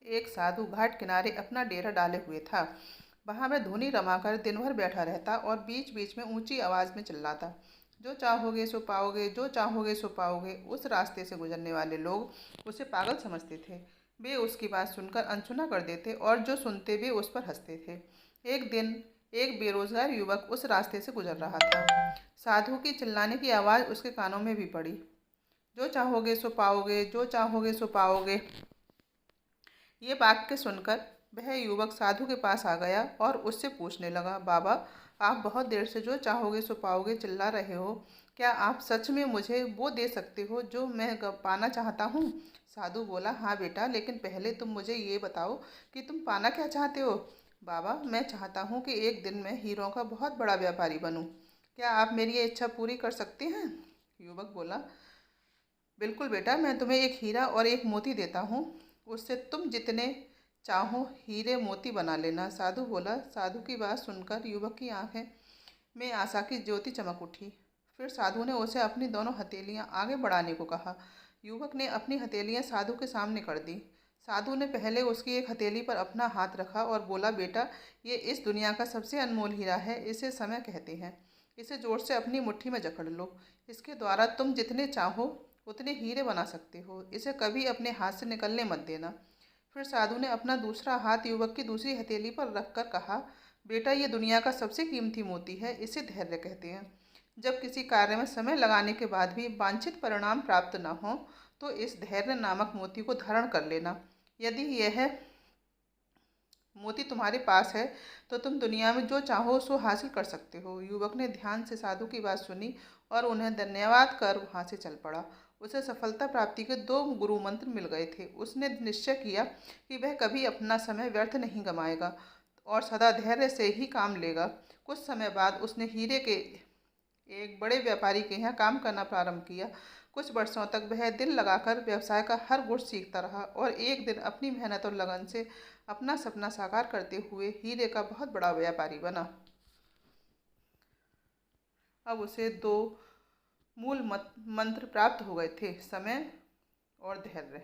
एक साधु घाट किनारे अपना डेरा डाले हुए था। वहां वह धूनी रमाकर दिन भर बैठा रहता और बीच बीच में ऊंची आवाज में चिल्लाता, जो चाहोगे सो पाओगे, जो चाहोगे सो पाओगे। उस रास्ते से गुजरने वाले लोग उसे पागल समझते थे। वे उसकी बात सुनकर अनसुना कर देते और जो सुनते वे उस पर हंसते थे। एक दिन एक बेरोजगार युवक उस रास्ते से गुजर रहा था। साधु की चिल्लाने की आवाज़ उसके कानों में भी पड़ी, जो चाहोगे सो पाओगे, जो चाहोगे सो पाओगे। ये वाक्य सुनकर वह युवक साधु के पास आ गया और उससे पूछने लगा, बाबा, आप बहुत देर से जो चाहोगे सो पाओगे चिल्ला रहे हो। क्या आप सच में मुझे वो दे सकते हो जो मैं पाना चाहता हूँ? साधु बोला, हाँ बेटा, लेकिन पहले तुम मुझे ये बताओ कि तुम पाना क्या चाहते हो। बाबा, मैं चाहता हूँ कि एक दिन मैं हीरों का बहुत बड़ा व्यापारी बनूँ। क्या आप मेरी ये इच्छा पूरी कर सकते हैं? युवक बोला, बिल्कुल बेटा, मैं तुम्हें एक हीरा और एक मोती देता हूँ। उससे तुम जितने चाहो हीरे मोती बना लेना। साधु बोला। साधु की बात सुनकर युवक की आंखें में आशा की ज्योति चमक उठी। फिर साधु ने उसे अपनी दोनों हथेलियां आगे बढ़ाने को कहा। युवक ने अपनी हथेलियां साधु के सामने कर दी। साधु ने पहले उसकी एक हथेली पर अपना हाथ रखा और बोला, बेटा, ये इस दुनिया का सबसे अनमोल हीरा है। इसे समय कहते हैं। इसे जोर से अपनी मुट्ठी में जकड़ लो। इसके द्वारा तुम जितने चाहो उतने हीरे बना सकते हो। इसे कभी अपने हाथ से निकलने मत देना। फिर साधु ने अपना दूसरा हाथ युवक की दूसरी हथेली पर रखकर कहा, बेटा, ये दुनिया का सबसे कीमती मोती है। इसे धैर्य कहते हैं। जब किसी कार्य में समय लगाने के बाद भी वांछित परिणाम प्राप्त न हो तो इस धैर्य नामक मोती को धारण कर लेना। यदि यह मोती तुम्हारे पास है तो तुम दुनिया में जो चाहो सो हासिल कर सकते हो। युवक ने ध्यान से साधु की बात सुनी और उन्हें धन्यवाद कर वहाँ से चल पड़ा। उसे सफलता प्राप्ति के 2 गुरु मंत्र मिल गए थे। उसने निश्चय किया कि वह कभी अपना समय व्यर्थ नहीं गमाएगा और सदा धैर्य से ही काम लेगा। कुछ समय बाद उसने हीरे के एक बड़े व्यापारी के यहाँ काम करना प्रारंभ किया। कुछ वर्षों तक वह दिल लगाकर व्यवसाय का हर गुण सीखता रहा और एक दिन अपनी मेहनत और लगन से अपना सपना साकार करते हुए हीरे का बहुत बड़ा व्यापारी बना। अब उसे 2 मूल मंत्र प्राप्त हो गए थे, समय और धैर्य।